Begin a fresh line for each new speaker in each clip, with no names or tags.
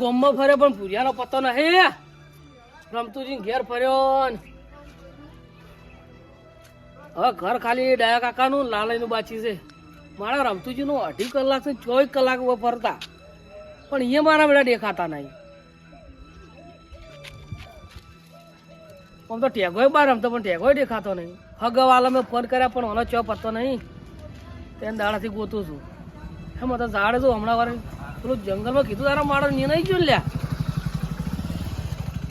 ગોમમાં ફરે પણ ભૂરિયાનો પત્તો નહીં. રમતુજી ઘેર ફર્યો ને હવે ઘર ખાલી ડાયા કાકાનું લાલાઈનું બાચી છે. મારા રમતુજીનું 2.5 કલાક ને 24 કલાક ફરતા પણ એ મારા બેટા દેખાતા નહીં. આમ તો ટેગોય બહાર રમતો પણ ટેગોય દેખાતો નહીં. હગવાલા મેં ફોન કર્યા પણ મને ચો પત્તો નહીં. તેને દાડાથી ગોતું છું. એમ તો ઝાડ છું હમણાં વાર પેલું જંગલમાં કીધું તારા માણસ ને નહીં જોઈ લ્યા.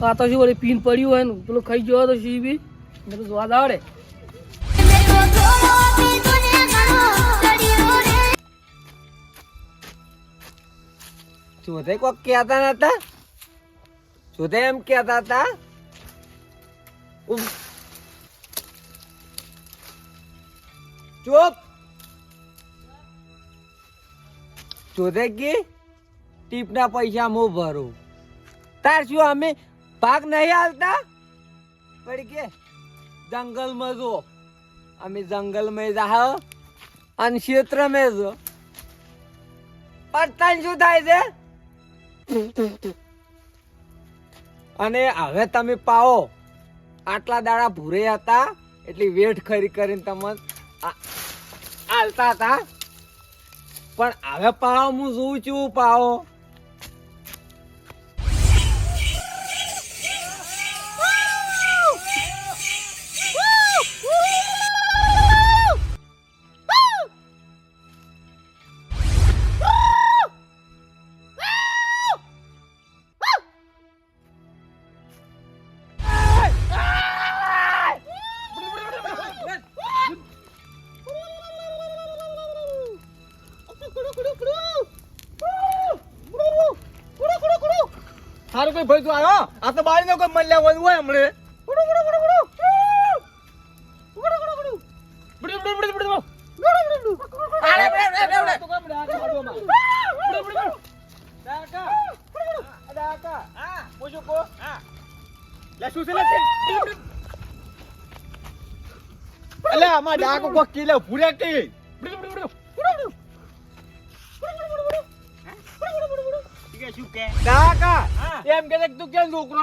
આ તો શું વળી પીન પડ્યું હોય ને પેલું ખાઈ ગયો તો શી બી બધું સ્વાદ આવડે.
ચોથે કોક કહેતા નતા, ચોથે એમ કહેતા હતા ચૂપ. ચોથે કી ટીપ ના પૈસા હું ભરું. તાર શું અમે ભાગ નહીં હાલતા પડી કે જંગલમાં જો અમે જંગલમાં જાહ અને ક્ષેત્રમાં જો પણ શું થાય છે. અને હવે તમે પાવો આટલા દાડા ભૂરે હતા એટલે વેઠ ખરી કરીને તમે હાલતા હતા પણ હવે પાવો હું જોઉં છું પાવો.
સારું કઈ ભાઈ તું આવ્યો આ તો બારી નો કોઈ મલ્યા હોય હમણે એટલે આમાં ડાકો કોક કિલો પૂરે કી કાકા એમ કે તું કેમ છોકરો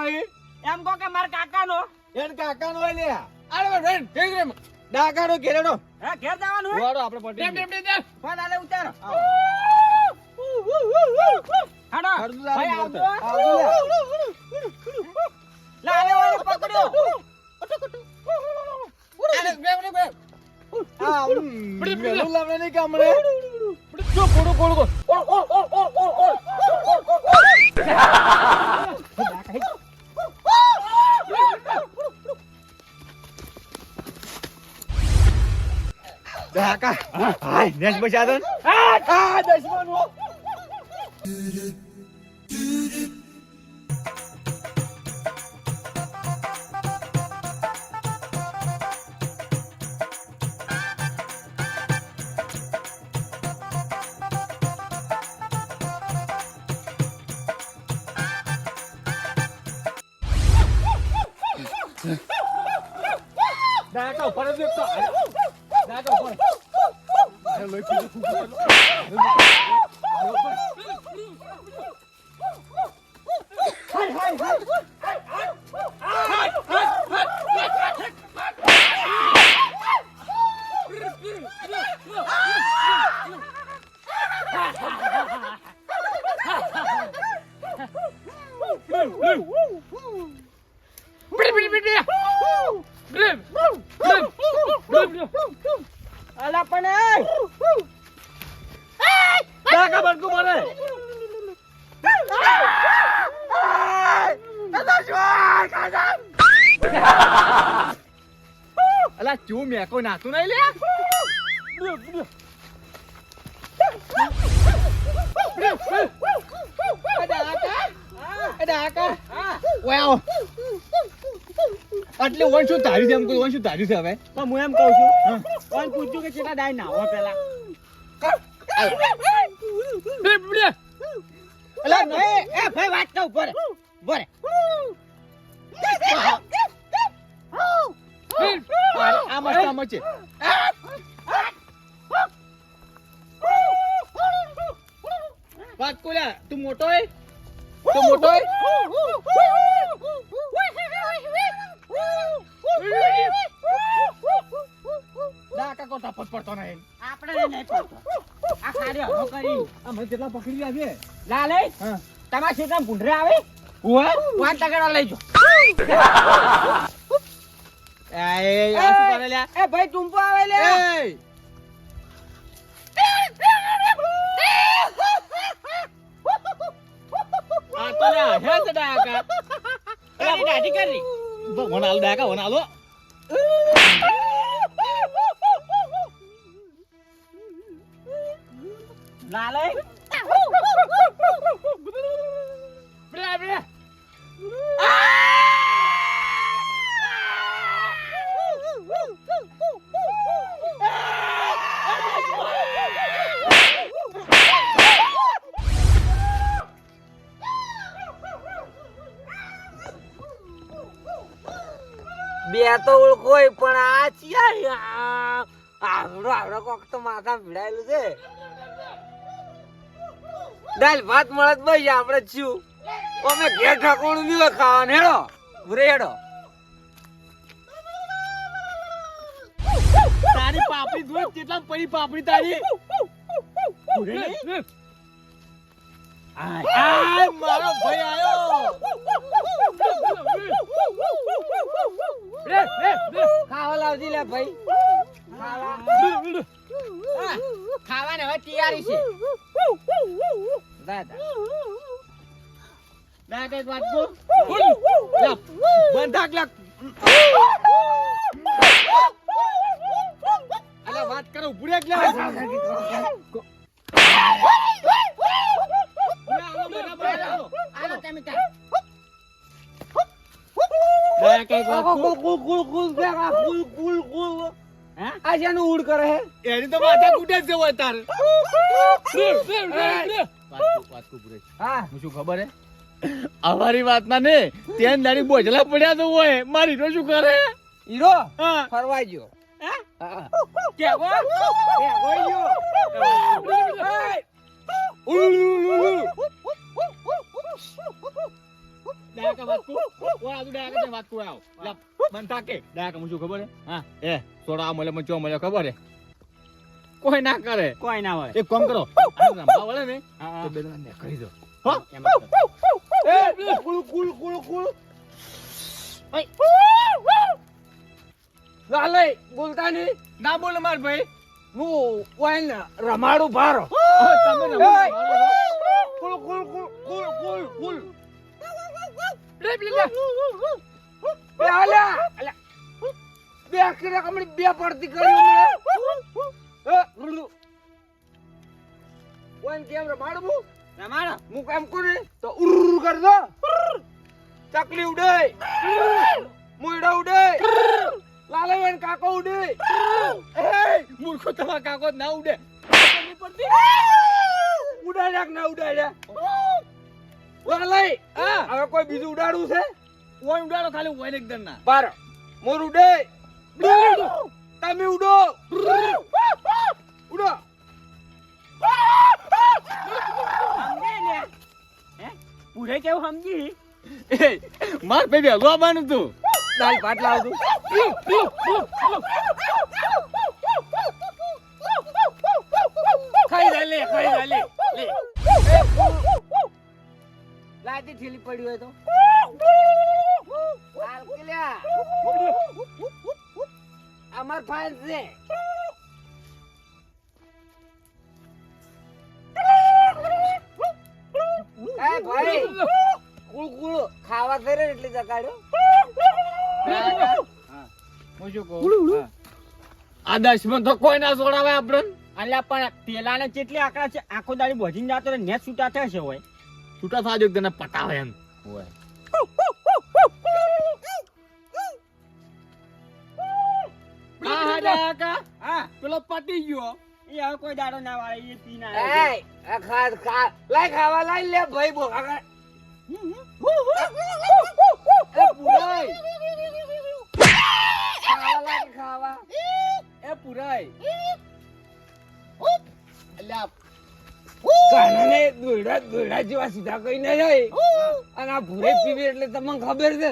એમ કહો કે મારા કાકાનો એન કાકાનો હોય લે અરે બેન ઠીક રે ડાકાનો ઘેરનો હે ઘેર જવાનું હોય આપણે પટી ફોન આલે ઉતારો હાડો ભાઈ આવજો લા આલે વાળો પકડ્યો અરે બે આ મેલું લાવને નહીં કામ રે જો કોડો કોડો Daka, ay, next masyado. Desmond mo. Daka, para dito. Daka, para. Alah panai. Dah kabar ku mana? Alah cuma aku nak tu naik lihat. Ada apa? Wow. એટલે વન શું ધાર્યું છે એમ કોઈ વન શું ધાર્યું છે હવે પણ હું એમ કહું છું વન પૂછ્યું કે કેટલા ડાય નાવા પેલા અલા નહીં એ ભાઈ વાત તો ઉપર બોરે આ મસ્ત છે વાત કોલા તું મોટો હે તો મોટો ડાકા કો ટપટ પડતો નહીં
આપણે નહીં પડતો આ ખાડ્યો હો કરી
અમે કેટલા પકડી ગયા છે
લાલે
હા
તમારા ક્ષેત્રમાં ભૂંડરે આવે
ઓય
વાન તગડા લઈ જો
એ આ શું કરે લ્યા
એ ભાઈ ટુંપો આવે લે
એ આ તો લ્યા હે છે ડાકા
અરે દાઢી કરી
વનાલ ડાકા વનાલો
લાલે
બ્લે બ્લે
બે તો ઓળખોય પણ આ ચિયા આવડો કોક તો માથા ભીડાયેલું છે દાલ ભાત મળે તો ભાઈ આપણે છું અમે ઘેર ઠકોણું નહીં હોય ખાવાનું હેડો ભૂરે હેડો
તારી પાપડી જોઈ કેટલા પડી પાપડી તારી આ મારો ભાઈ આયો
ખાવા લાવજી લે ભાઈ
ખાવાની હવે તૈયારી છે
દાદા
ડાકા એક વાત બોલ બંધ થાક લે અલા વાત કરો ઉભરે લે
આલો તમે ત્યાં
ડાકા એક વાત
કુલ કુલ કુલ કુલ કુલ કુલ કુલ
હા
આ જેનું ઉડ કરે હે
એની તો માથા કૂટે જ હોય તાર વાત કો પૂરે
હા
હું શું ખબર હે અમારી વાતમાં ને તેન દાડી બોજલા પડ્યા તો હોય મારી તો શું કરે
હીરો
હા
ફરવા ગયો હા
કેવો ડાકા વાત કો ઓલા તું ડાકા વાત કો આવ લે મન તાકે ડાકા હું શું ખબર હે હા એ સોડા મળે મચો મળે ખબર હે કોઈ ના કરે
કોઈ ના હોય
એક કામ કરો આ રંભા વળે ને તો બે ને કરી દો હો
એમ જ કર.
એ કુલ કુલ કુલ કુલ લાલે બોલતા નહીં
ના બોલે માર ભાઈ
હું વાઈન રમાડું ભારો
તમે
કુલ કુલ કુલ કુલ કુલ કુલ
લે લે લે
બે આલ્યા અલ્યા બે આખી રકમની બે પડતી કરી મને ગુલ્લુ વાઈન કેમ રમાડું
રમાડો
હું કામ કરું તો ઉર કર દો ચકલી ઉડે મુયડા ઉડે લાલે વેન કાકો ઉડે
એ મૂર્ખો તમારા કાકો ના ઉડે
ઉડાડ્યા કે ના ઉડાડ્યા લાલે
હા
હવે કોઈ બીજું ઉડાડવું છે
ઓય ઉડાડો ખાલી ઓય એકદમ ના
બાર મોર ઉડે તમે ઉડો ઉડો
સમજે ને હે પૂરે કેવું સમજી
એ માર ભાઈ વેલો આવવાનું તું
દાલ ભાત લાવ તું ખાઈ લે લે લાતી ઠેલી પડી હોય તો લાલ કિલ્યા અમાર ફાઇલ છે એ ભાઈ કુલ કુલ ખાવા કરે એટલે જગાડ્યો
હું શું કહું આ દશમન તો કોઈ ના છોડાવે આપણે
અલ્યા પણ પેલાને કેટલી આકડા છે આખો દાડી બોજીને જાતો ને નેટ છૂટા થશે હોય
છૂટા થાજો તને પટાવે એમ ઓય હા હા ડાકા
હા
પેલો પટી ગયો
એ હવે કોઈ દાડો ના વાળે એ પી ના
એ આ ખા લાય ખાવા લાય લે ભાઈ બોકા એ પુરાય ખાવા લાય ખાવા
એ પુરાય અલ્યા
કાનાને દોડા દોડા જેવા સીધા કઈ ના જાય અને આ ભૂરે પીવે એટલે તમને ખબર છે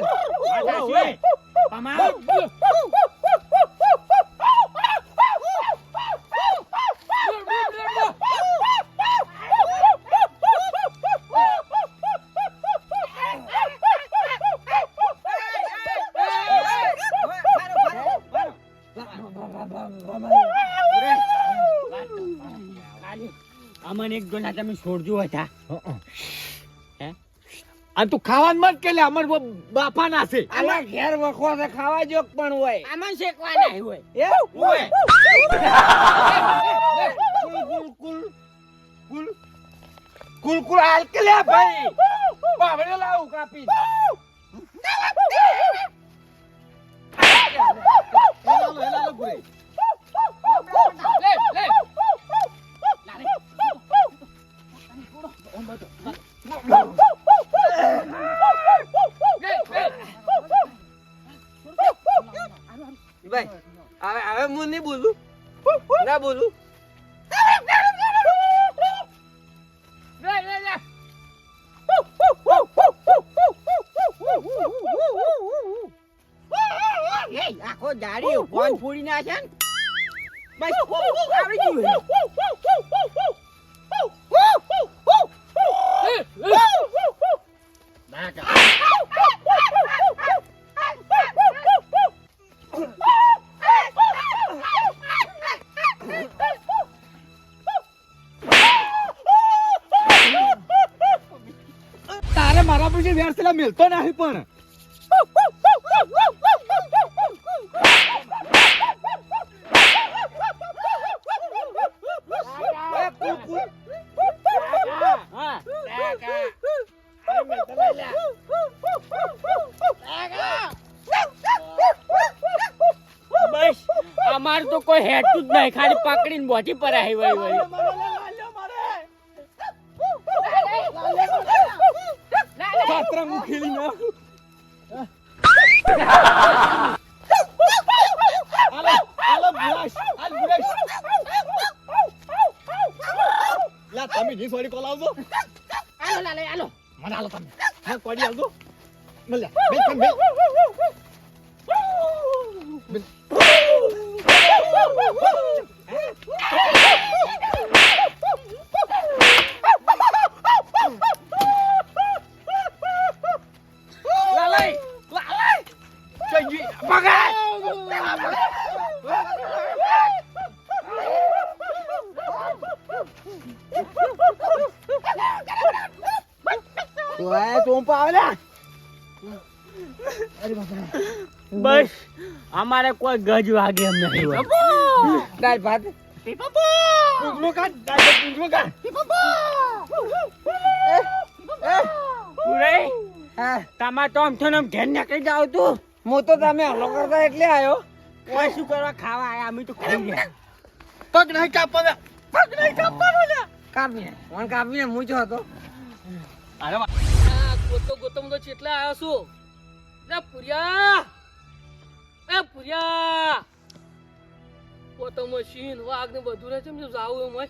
અમને એક ગોના તમે છોડજો હતા
આ તું ખાવાનું મત કે લે અમર બાપા ના છે
આલા ઘેર વખવા છે ખાવા જોગ પણ હોય
આમાં શેકવાના હોય
ઓય કુલ હાલ કે લે ભાઈ પાવડે લાવ કાપી હેલો ગુરે
ભાઈ હવે હું નહીં બોલું ના બોલું
આખો દાડી ફોન ફોડી નાખે ને બસ આવડી ગયું
તારે મારા પછી વેરસેલા મિલતો નહીં પણ
બસ અમાર તો કોઈ હેડતું જ નહીં ખાલી પકડીને બોટી પર આવી વળી
સાતરંગ ખેલી નાખ તમે ની સોરી કોલ આવજો
આલો
મને હાલો તમે હા કોડી આવજો મળ્યા બે તમે
બસ અમારે કોઈ ગજ વાગે એમ નહીં હોય
દાળ ભાત
પૂંગળું કાઢ દાદા પૂંગળું કાઢ
પૂરે
હા
તમારે તો આમ થઈને આમ ઘેર નીકળી જાવ તું
હું તો તમે હલો કરતા એટલે આવ્યો
કોઈ શું કરવા ખાવા આયા અમે તો ખાઈ ગયા
પગ નહીં કાપવાનો પગ નહીં કાપવાનો લે
કાપીને મને કાપીને મૂછો હતો
અરે
આ ગોતમ તો ચેટલા આવ્યો છું લે પુરિયા પોતો મશીન વાઘ ને બધું રહે છે એમ જાવું એમ હોય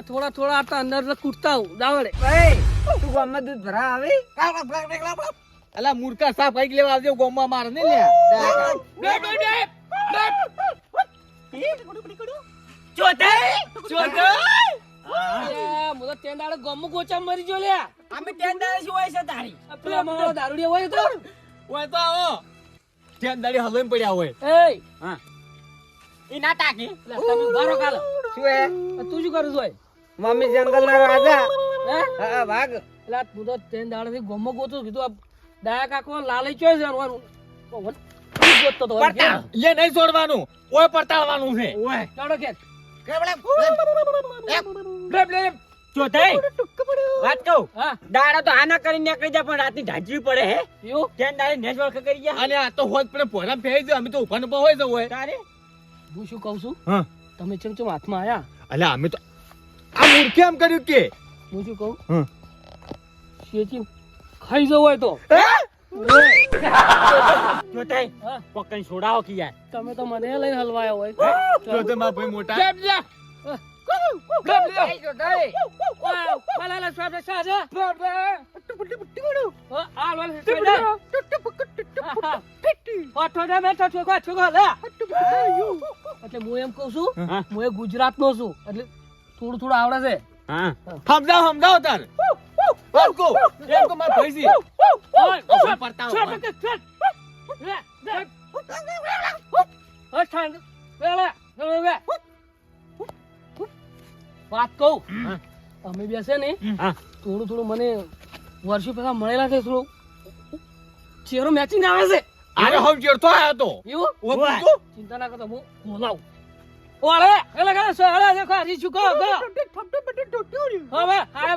થોડા થોડા આટા અંદર કૂટતા હું દાવડે
તું ગામમાં દૂધ ભરા આવે
અલા મૂર્ખા સાફ આઈ લેવા આવજો ગોમમાં માર ને લે
ગમું ગોચા મરી જો લ્યા
અમે ત્યાં દાડે શું હોય છે તારી
પેલા દારૂડિયા હોય તો
ઓય તો આવો ત્યાં દાડી હલોઈન પડ્યા હોય
એ
ઈ ના તાકી
લે, તમે ઉભારો કાલ
શું હે
તું શું કરું છું
મમ્મી જંગલ ના રાજા
હે
હા વાઘ
એટલે તું તો તેન દાડાથી ગમો ગોતું કીધું આ ડાયા કાકો લાલઈ ચોય છે ગોતતો તો
પડતા એ નહીં છોડવાનું ઓય પડતાળવાનું છે
ઓય
ચાલો કે
ચોથાઈ વાત કહું
હા
દાડા તો આના કરીને નીકળી જાય પણ રાતની ઢાંચવી પડે હે
એવું
ત્યાં દાડે નેસ વળખ કરી ગયા
અને આ તો હોત પણ પોરામ ફેરી જાય અમે તો ઉભા ઉભા હોય જવું હોય
તારે
હું શું કહું છું
હા
તમે ચમ હાથમાં આયા
અલ્યા અમે તો આ મૂર્ખે આમ કર્યું કે
હું શું કહું
હા
શેચીન ખાઈ જવું હોય તો
ચોથાઈ
હા
પકડી છોડાવો કે યાર
તમે તો મને લઈને હલવાયા હોય
તો તે મારા ભાઈ મોટા
એટલે હું એમ કઉ છું હું ગુજરાત નો છું એટલે થોડું થોડું આવડે છે
હા
સમજાવો તાર એમ કો મારા ભાઈ છે પડતા
વાત કહું અમે બેસે ને થોડું થોડું મને વર્ષો પહેલા મળેલા છે થોડું ચહેરો મેચિંગ આવે છે
અરે હમ ચેડતો આયો તો
એવું ચિંતા ના કરતો હું બોલાવું ઓળે એટલે કે સળે દેખો હરી ચુકો ગો હવે આ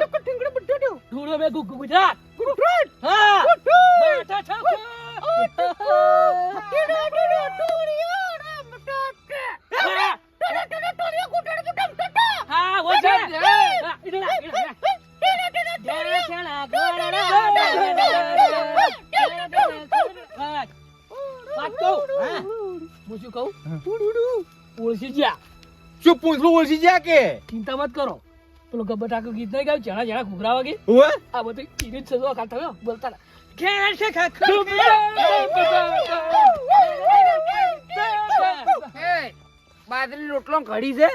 ઢૂળો મે ગુજરાત હા બેઠા છો હા वो છે શું કહું ઓળસી જ્યા
શું પૂંછડું ઓળસી જ્યા કે
ચિંતા મત કરો પેલો ગબ્બર ટાકર ગીત નહીં ગાયું જણા જણા ઘૂઘરા વાગે
ઓવે
આ બધું ઈરી જ સજવા ખાતા હોય બોલતા ના ઘેર છે
બાજરી રોટલો ઘડી છે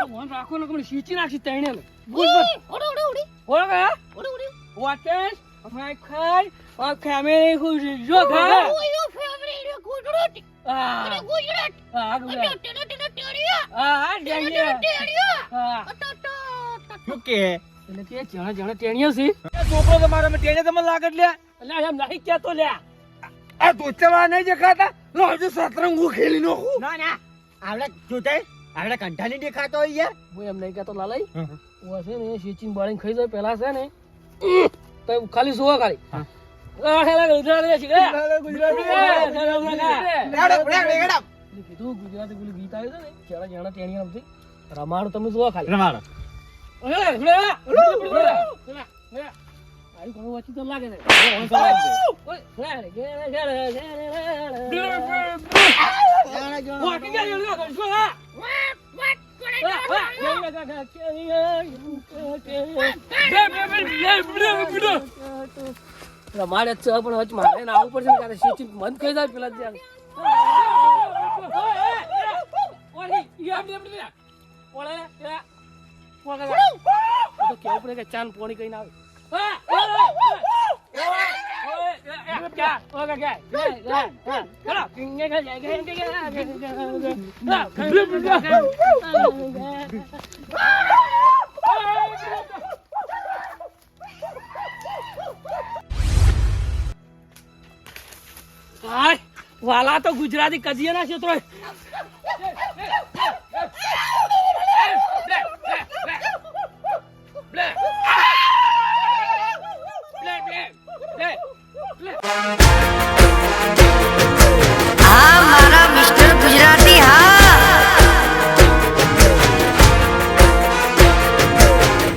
ફોન રાખો ને મને સીચી નાખી તઈને ને બોલ બોલ ઓળો ગયા વોટેસ માય ખાઈ આ ફેમિલી ખુશ જો ઘા આ ગુજરાત આ ગુજરાત આ ડેડિયા
શું કે
એટલે કે જણા જણા ટેણીઓ છે
છોકરો તમારો મેં ટેણે તમને લાગે લ્યા
એટલે એમ નહીં કેતો લ્યા
આ દોચવા નહીં દેખાતા લો હજુ સતરંગ હું ખેલી નાખું
ના ના આવડે જોતાઈ આવડે કંઠાની દેખાતો હોય યાર
હું એમ નહીં કેતો લાલાઈ ઓ છે ને સીચીન બાળીને ખાઈ જાય પેલા છે ને તો ખાલી સુવા ખાલી આ હેલા ગુજરાતી છે કીધું ગુજરાતી પેલું ગીત આવ્યું છે ને જણા જણા ટેણીઓ રમતી રમાડું તમે સુવા ખાલી
રમાડો
આઈ કોણ વાંચી તો લાગે છે રમાડે છે પણ વચ મારે ને આવું પડશે કારણ સીચી મન ખાઈ જાય પેલા ત્યાં તો કેવું પડે કે ચાન પોણી કઈ ના આવે વાલા તો ગુજરાતી કજીએ ના છે તો Black.